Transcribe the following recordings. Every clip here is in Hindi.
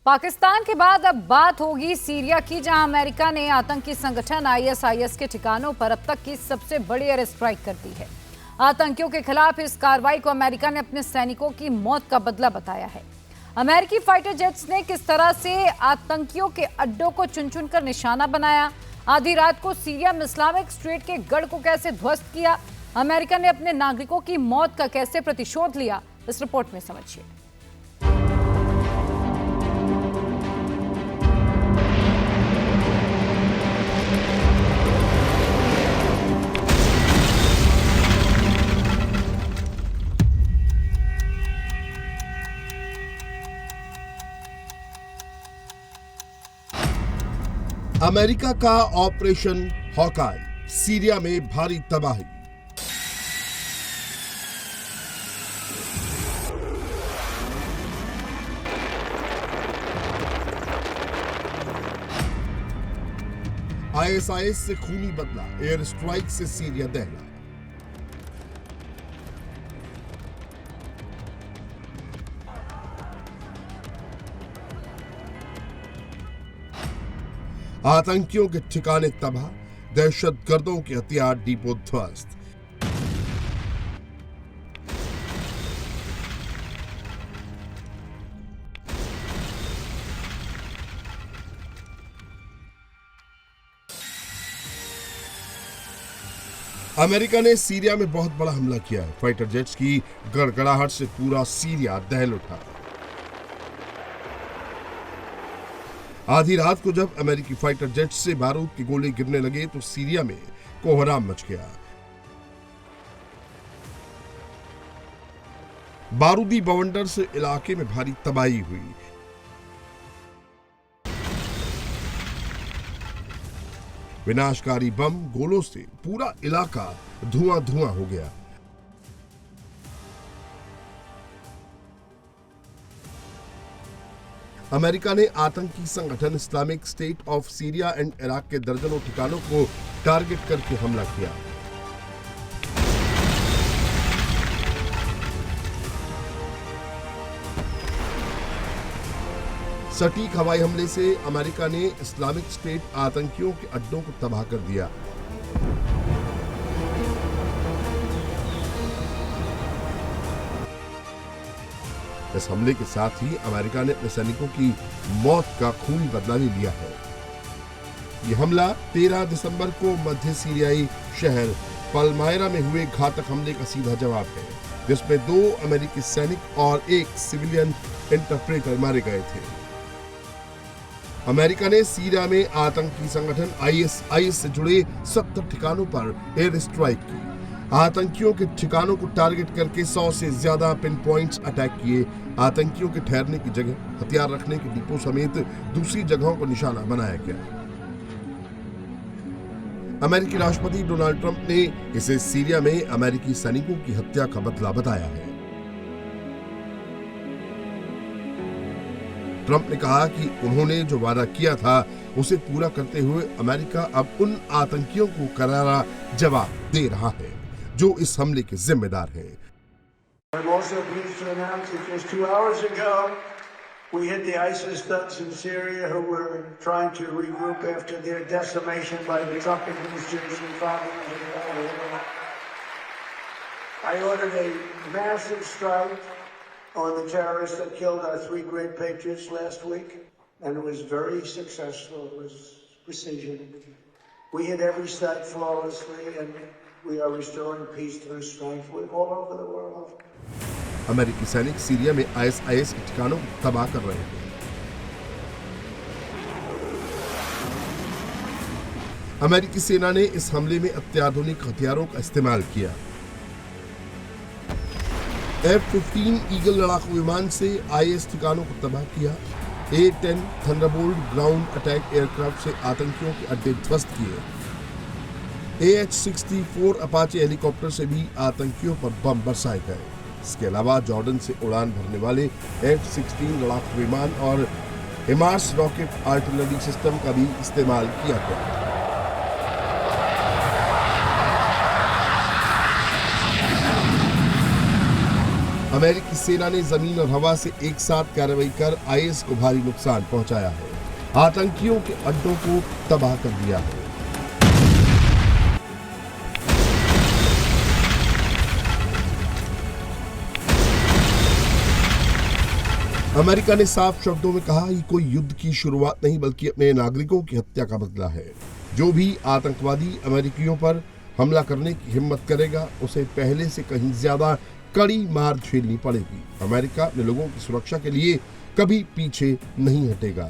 पाकिस्तान के बाद अब बात होगी सीरिया की, जहां अमेरिका ने आतंकी संगठन आईएसआईएस के ठिकानों पर अब तक की सबसे बड़ी एयर स्ट्राइक कर दी है। आतंकियों के खिलाफ इस कार्रवाई को अमेरिका ने अपने सैनिकों की मौत का बदला बताया है। अमेरिकी फाइटर जेट्स ने किस तरह से आतंकियों के अड्डों को चुन चुन कर निशाना बनाया, आधी रात को सीरिया में इस्लामिक स्टेट के गढ़ को कैसे ध्वस्त किया, अमेरिका ने अपने नागरिकों की मौत का कैसे प्रतिशोध लिया, इस रिपोर्ट में समझिए। अमेरिका का ऑपरेशन हॉकाई, सीरिया में भारी तबाही। आईएसआईएस से खूनी बदला, एयर स्ट्राइक से सीरिया दहला। आतंकियों के ठिकाने तबाह, दहशतगर्दों के हथियार डिपो ध्वस्त। अमेरिका ने सीरिया में बहुत बड़ा हमला किया है। फाइटर जेट्स की गड़गड़ाहट से पूरा सीरिया दहल उठा। आधी रात को जब अमेरिकी फाइटर जेट से बारूद के गोले गिरने लगे तो सीरिया में कोहराम मच गया। बारूदी बवंडर से इलाके में भारी तबाही हुई। विनाशकारी बम गोलों से पूरा इलाका धुआं धुआं हो गया। अमेरिका ने आतंकी संगठन Islamic state of Syria and Iraq के दर्जनों ठिकानों को टारगेट करके हमला किया। सटीक हवाई हमले से अमेरिका ने इस्लामिक स्टेट आतंकियों के अड्डों को तबाह कर दिया। इस हमले के साथ ही अमेरिका ने अपने सैनिकों की मौत का खूनी बदला भी लिया है। यह हमला 13 दिसंबर को मध्य सीरियाई शहर पलमायरा में हुए घातक हमले का सीधा जवाब है, जिसमें 2 अमेरिकी सैनिक और 1 सिविलियन इंटरप्रेटर मारे गए थे। अमेरिका ने सीरिया में आतंकी संगठन आईएसआईएस से जुड़े 70 ठिकानों पर एयर स्ट्राइक की। आतंकियों के ठिकानों को टारगेट करके 100 से ज्यादा पिन पॉइंट्स अटैक किए। आतंकियों के ठहरने की जगह, हथियार रखने के डिपो समेत दूसरी जगहों को निशाना बनाया गया। अमेरिकी राष्ट्रपति डोनाल्ड ट्रंप ने इसे सीरिया में अमेरिकी सैनिकों की हत्या का बदला बताया है। ट्रंप ने कहा कि उन्होंने जो वादा किया था उसे पूरा करते हुए अमेरिका अब उन आतंकियों को करारा जवाब दे रहा है जो इस हमले के जिम्मेदार हैं। I'm also pleased to announce that just 2 hours ago we hit the ISIS thugs in Syria who were trying to regroup after their decimation by the Trump administration following the war. I ordered a massive strike on the terrorists that killed our 3 great patriots last week, and it was very successful. It was precision. We hit every site flawlessly, and we are restoring peace through strength all over the world. अमेरिकी सैनिक सीरिया में आईएसआईएस के ठिकानों को तबाह कर रहे हैं। अमेरिकी सेना ने इस हमले में अत्याधुनिक हथियारों का इस्तेमाल किया। F-15 ईगल लड़ाकू विमान से आईएस ठिकानों को तबाह किया। A-10 Thunderbolt ground attack aircraft से आतंकियों के अड्डे ध्वस्त किए। AH-64 अपाचे हेलीकॉप्टर से भी आतंकियों पर बम बरसाए गए। इसके अलावा जॉर्डन से उड़ान भरने वाले F-16 लड़ाकू विमान और हिमार्स रॉकेट आर्टिलरी सिस्टम का भी इस्तेमाल किया गया। अमेरिकी सेना ने जमीन और हवा से एक साथ कार्रवाई कर आईएस को भारी नुकसान पहुंचाया है, आतंकियों के अड्डों को तबाह कर दिया है। अमेरिका ने साफ शब्दों में कहा कि कोई युद्ध की शुरुआत नहीं बल्कि अपने नागरिकों की हत्या का बदला है। जो भी आतंकवादी अमेरिकियों पर हमला करने की हिम्मत करेगा उसे पहले से कहीं ज्यादा कड़ी मार झेलनी पड़ेगी। अमेरिका अपने लोगों की सुरक्षा के लिए कभी पीछे नहीं हटेगा।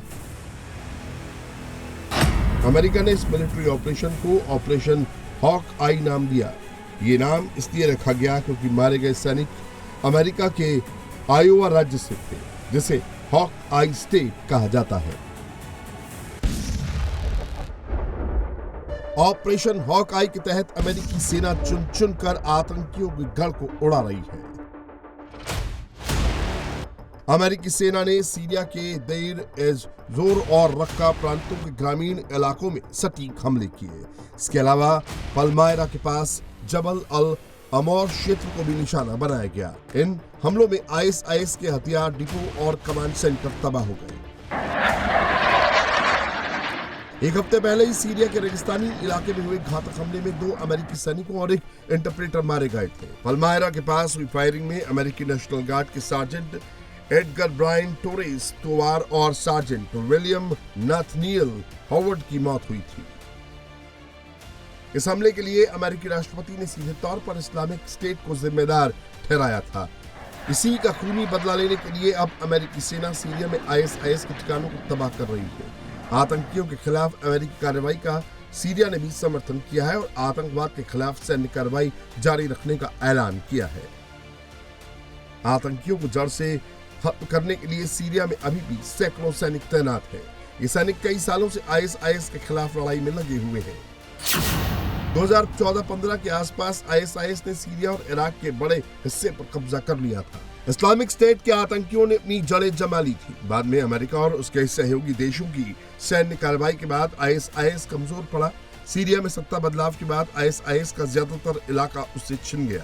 अमेरिका ने इस मिलिट्री ऑपरेशन को ऑपरेशन हॉक आई नाम दिया। ये नाम इसलिए रखा गया क्योंकि मारे गए सैनिक अमेरिका के आयोवा राज्य से थे, जिसे हॉक आई स्टेट कहा जाता है। ऑपरेशन हॉक आई के तहत अमेरिकी सेना चुन चुन कर आतंकियों के गढ़ को उड़ा रही है। अमेरिकी सेना ने सीरिया के देर एज जोर और रक्का प्रांतों के ग्रामीण इलाकों में सटीक हमले किए। इसके अलावा पल्मायरा के पास जबल अल अमौर क्षेत्र को भी निशाना बनाया गया। इन हमलों में आईएस के हथियार डिपो और कमांड सेंटर तबाह हो गए। एक हफ्ते पहले ही सीरिया के रेगिस्तानी इलाके में हुए घातक हमले में 2 अमेरिकी सैनिकों और एक इंटरप्रेटर मारे गए थे। पल्मायरा के पास हुई फायरिंग में अमेरिकी नेशनल गार्ड के सार्जेंट एडगर ब्रायन टोरेस तोवार और सार्जेंट विलियम नाथनियल हॉवर्ड की मौत हुई थी। इस हमले के लिए अमेरिकी राष्ट्रपति ने सीधे तौर पर इस्लामिक स्टेट को जिम्मेदार ठहराया था। इसी का खूनी बदला लेने के लिए अब अमेरिकी सेना सीरिया में आईएस के ठिकानों को तबाह कर रही है। आतंकियों के खिलाफ अमेरिकी कार्रवाई का सीरिया ने भी समर्थन किया है और आतंकवाद के खिलाफ सैन्य कार्रवाई जारी रखने का ऐलान किया है। आतंकियों को जड़ से खत्म करने के लिए सीरिया में अभी भी सैकड़ों सैनिक तैनात हैं। ये सैनिक कई सालों से आईएस के खिलाफ लड़ाई में लगे हुए हैं। 2014-15 के आसपास आईएस ने सीरिया और इराक के बड़े हिस्से पर कब्जा कर लिया था। इस्लामिक स्टेट के आतंकियों ने अपनी जड़ें जमा ली थी। बाद में अमेरिका और उसके सहयोगी देशों की सैन्य कार्रवाई के बाद आईएस कमजोर पड़ा। सीरिया में सत्ता बदलाव के बाद आईएस का ज्यादातर इलाका उससे छिन गया।